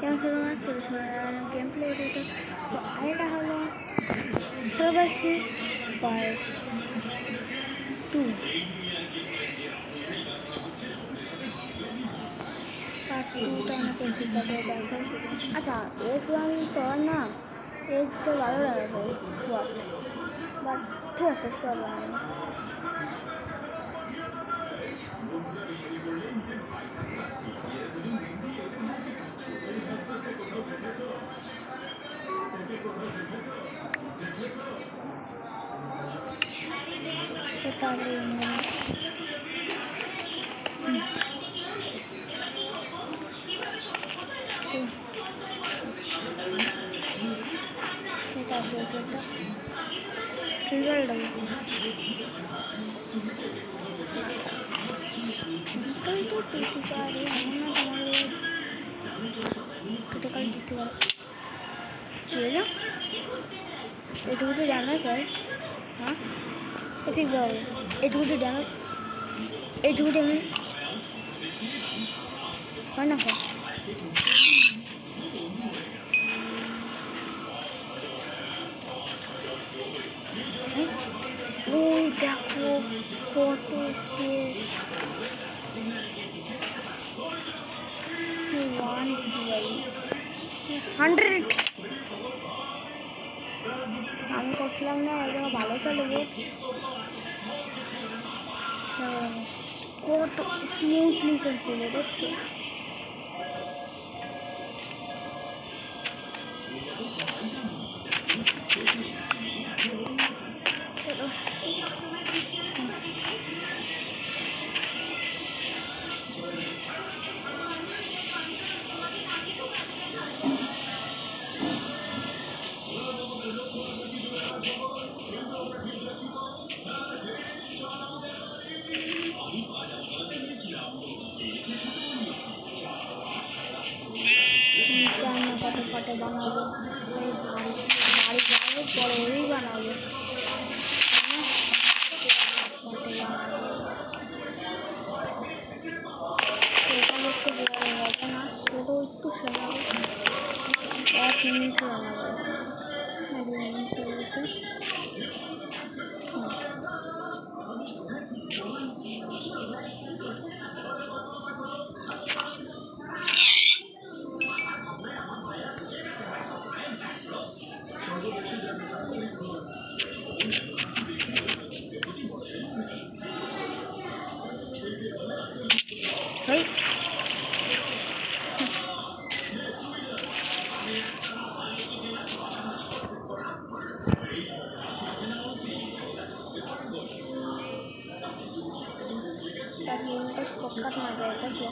কেমন শুরু মারছিল গেম প্লে এটা তো এটা হলো সার্ভাইসিস পার্ট 2 পার্ট 2টা অনেক এপিসোডে দেখা। আচ্ছা এক্সাম তো না এক্স তো ভালো লাগছে সোয়াট, বাট ঠিক আছে সোয়াট লাগে না। এটুকুটি ড্যামেজ হয়, হ্যাঁ ঠিক হবে। এটুকুটি ড্যামেজ এইটুকুটি আমি হয় না ওই দেখো কত স্পেস, 100 আমি করছিলাম না একদম ভালো চলে কত স্মুথলি চলতে দেখছি। ফটে বানাবো বাড়ি যাবো পরে ওই বানাবো এখানে একটু বড় হবে না, ছোটো একটু সাজাবো 1 মিনিট বানাবো 2 মিনিট হয়েছে। Hey. Tadi itu shortcut mah itu ya.